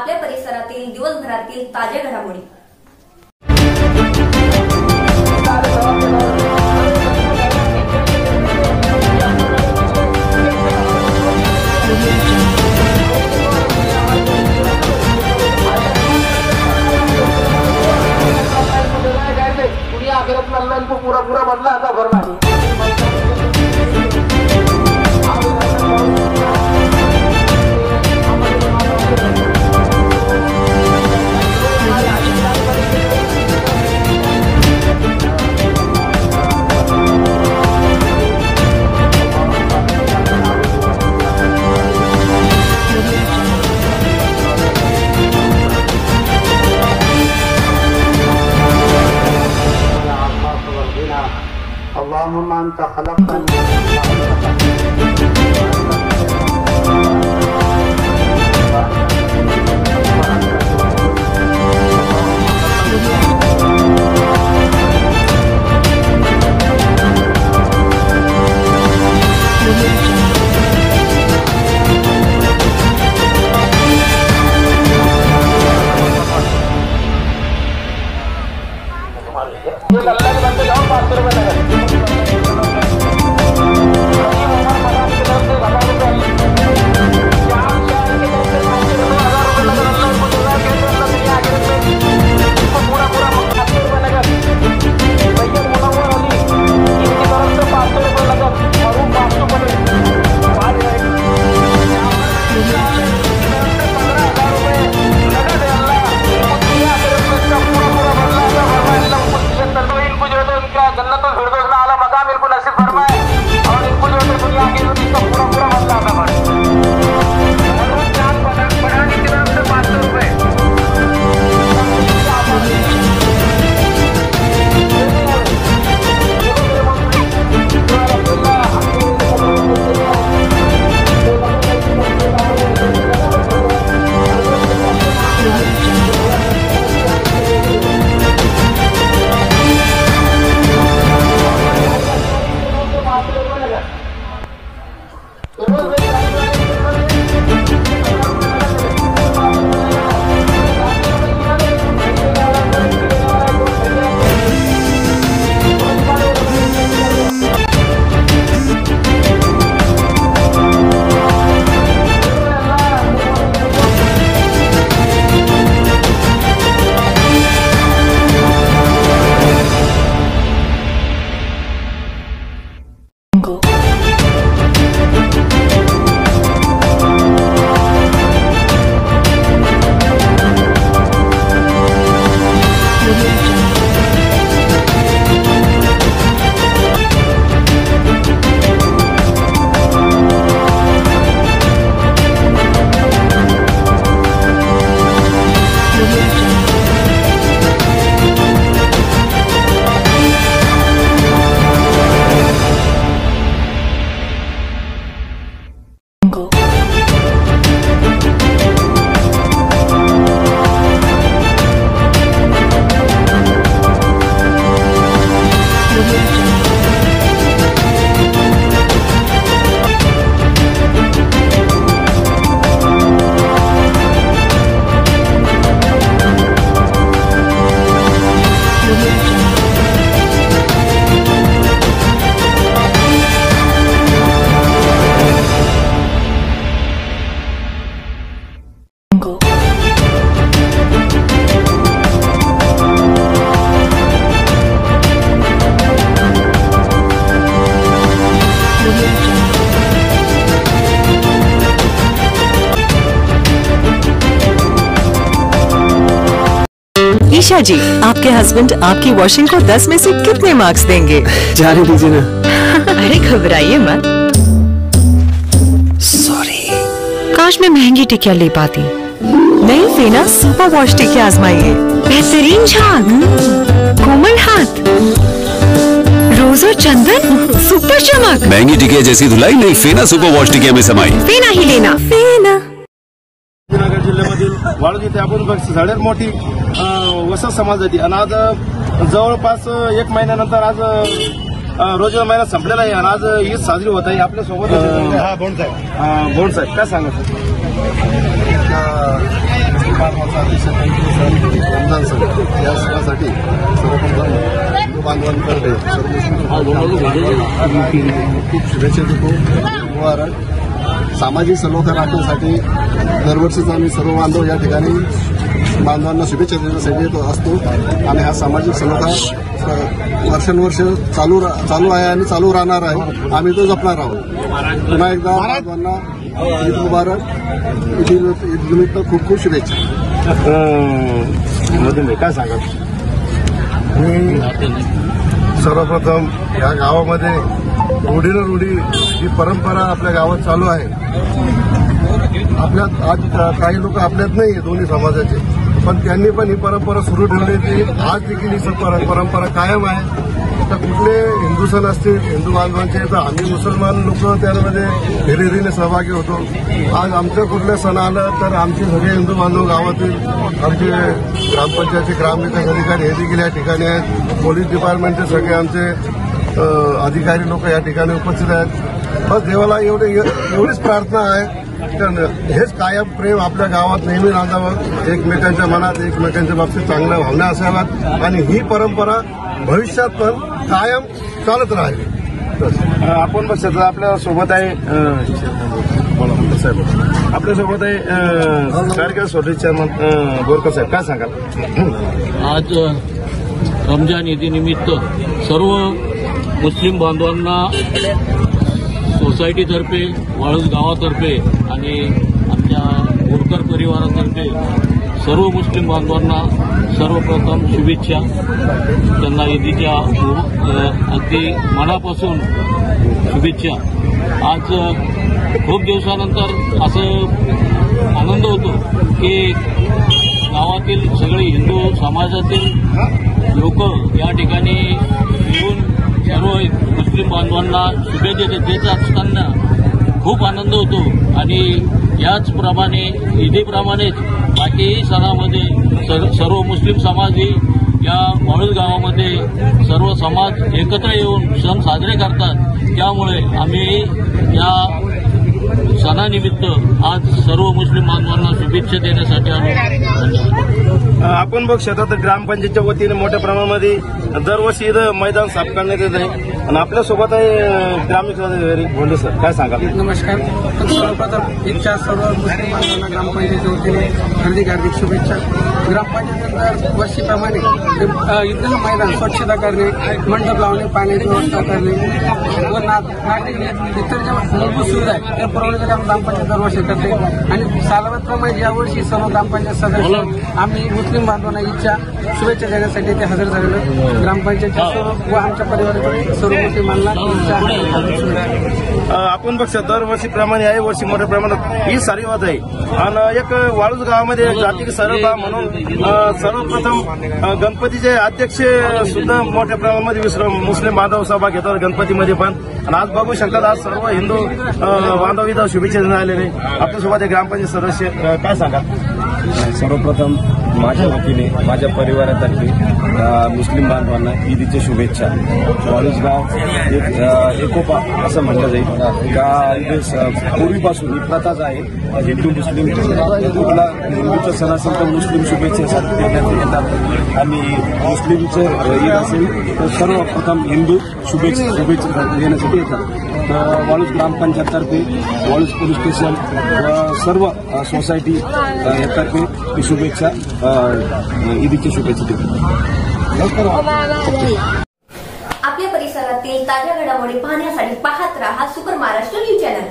आपल्या परिसरातील दिवसभरातील ताज्या घडामोडी। पूरा पूरा बदला था भरना اللهم أنت خلقتني ईशा जी, आपके हस्बैंड आपकी वॉशिंग को 10 में से कितने मार्क्स देंगे? जाने दीजिए ना। अरे घबराइए मत। सॉरी। काश मैं महंगी टिकिया ले पाती। नहीं फेना सुपर वॉश टिकिया आजमाइए। बेहतरीन झाग, कोमल हाथ, रोज और चंदन, सुपर चमक। महंगी टिकिया जैसी धुलाई नहीं, फेना सुपर वॉश टिकिया में समाई। फेना ही लेना। फेना। नगर जिल्ह्यामधील वाळूज येथे आपण सगळ्यात मोठी वसत समाजाची आणि आज जवळपास 1 महिन्यानंतर आज रोजा महिना संपलेला आहे आणि आज ईद साजरी होत आहे आपल्या सोबत. बोंड साहेब काय सांगत बांधवांकडे खूप शुभेच्छा देतो. मुबारक. सामाजिक सलोखा राखण्यासाठी दरवर्षीच आम्ही सर्व बांधव या ठिकाणी बांधवांना शुभेच्छा देण्यासाठी येतो असतो आणि हा सामाजिक सलोखा वर्षानुवर्ष चालू आहे आणि चालू राहणार आहे. आम्ही तो जपणार आहोत. पुन्हा एकदा बांधवांना ईद मुबारक. ईद निमित्त खूप खूप शुभेच्छा. काय सांगा? मी सर्वप्रथम या गावामध्ये रूढीनं रूढी ही परंपरा आपल्या गावात चालू आहे. आपल्यात आज काही लोक आपल्यात नाही दोन्ही समाजाचे, पण त्यांनी पण ही परंपरा सुरू ठेवली ती आज देखील ही परंपरा कायम आहे. तर कुठले हिंदू सण असतील हिंदू बांधवांचे तर आम्ही मुसलमान लोक त्यामध्ये हिरिरीने सहभागी होतो. आज आमचं कुठलं सण आलं तर आमचे सगळे हिंदू बांधव गावातील आमचे ग्रामपंचायतचे ग्रामविकास अधिकारी हे देखील या ठिकाणी आहेत. पोलीस डिपार्टमेंटचे सगळे आमचे अधिकारी लोक या ठिकाणी उपस्थित आहेत. बस देवाला एवढीच प्रार्थना आहे तर हेच कायम प्रेम आपल्या गावात नेहमी राहावं. एकमेकांच्या मनात एकमेकांच्या बाबतीत चांगल्या भावना असाव्यात आणि ही परंपरा भविष्यात पण कायम चालत राहील. आपण बघतो आपल्या सोबत आहे साहेब, आपल्यासोबत आहे कार्यक्रम सोडले चेअरमन बोरकर साहेब. काय सांगाल? आज रमजान ईदनिमित्त सर्व मुस्लिम बांधवांना सोसायटीतर्फे वाळूज गावातर्फे आणि आमच्या बोरकर परिवारातर्फे सर्व मुस्लिम बांधवांना सर्वप्रथम शुभेच्छा. त्यांना ईदीच्या अगदी मनापासून शुभेच्छा. आज खूप दिवसानंतर असं आनंद होतो की गावातील सगळे हिंदू समाजातील लोक या ठिकाणी येऊन सर्व मुस्लिम बांधवांना शुभेच्छा देत असताना खूप आनंद होतो. आणि याचप्रमाणे ईदीप्रमाणेच बाकीही सणामध्ये सर्व मुस्लिम समाजही या वाळूज गावामध्ये सर्व समाज एकत्र येऊन सण साजरे करतात. त्यामुळे आम्ही या सणानिमित्त आज सर्व मुस्लिम बांधवांना शुभेच्छा देण्यासाठी आलो. आपण बघ शेतात ग्रामपंचायतच्या वतीने मोठ्या प्रमाणामध्ये दरवर्षी इथं मैदान साफ करण्यात येत आहे आणि आपल्यासोबत आहे ग्रामविकास बोलले सर. काय सांगा? नमस्कार. सर्वप्रथम ईदच्या सर्व मुस्लिम बांधवांना ग्रामपंचायतीच्या वतीने हार्दिक शुभेच्छा. ग्रामपंचायतीनंतर वर्षीप्रमाणे ईदचं मैदान स्वच्छता करणे, मंडप लावणे, पाण्याची व्यवस्था करणे व नागरिक इतर ज्या मूलभूत सुविधा आहेत त्या पुरवण्याचं काम ग्रामपंचायत दरवर्षी करते. आणि सालावतप्रमाणे यावर्षी सर्व ग्रामपंचायत सदस्य आम्ही मुस्लिम बांधवांना ईदच्या शुभेच्छा देण्यासाठी ते हजर झालेलो. ग्रामपंचायतच्या सर्व व आमच्या परिवारातील सर्व मुस्लिमांना ईदच्या आपण बघतो दरवर्षीप्रमाणे याही वर्षी मोठ्या प्रमाणात ही सारी होत आहे. आणि एक वाळूज गावामध्ये जागतिक सरळता म्हणून सर्वप्रथम गणपतीचे अध्यक्ष सुद्धा मोठ्या प्रमाणामध्ये मुस्लिम बांधव सहभाग घेतात गणपतीमध्ये पण. आणि आज बघू शकतात आज सर्व हिंदू बांधव इथं शुभेच्छा देण्यात आलेले. आपल्यासोबत ग्रामपंचायत सदस्य काय सांगा? सर्वप्रथम माझ्या वतीने माझ्या परिवारातर्फे मुस्लिम बांधवांना ईदीच्या शुभेच्छा. वाळूज गाव एक एकोपा असं म्हटलं जाईल का पूर्वीपासून ही प्रथाच आहे. हिंदू मुस्लिम कुठला हिंदूचा सण असेल तर मुस्लिम शुभेच्छा देण्यात येतात आणि मुस्लिमचं ईद असेल तर सर्वप्रथम हिंदू शुभेच्छा देण्यासाठी येतात. तर वाळूज ग्रामपंचायततर्फे वाळूज पोलीस स्टेशन व सर्व सोसायटी यातर्फे ही शुभेच्छा ईदीच्या शुभेच्छा देतो. आपल्या परिसरातील ताज्या घडामोडी पाहण्यासाठी पाहत राहा सुपर महाराष्ट्र न्यूज चॅनल.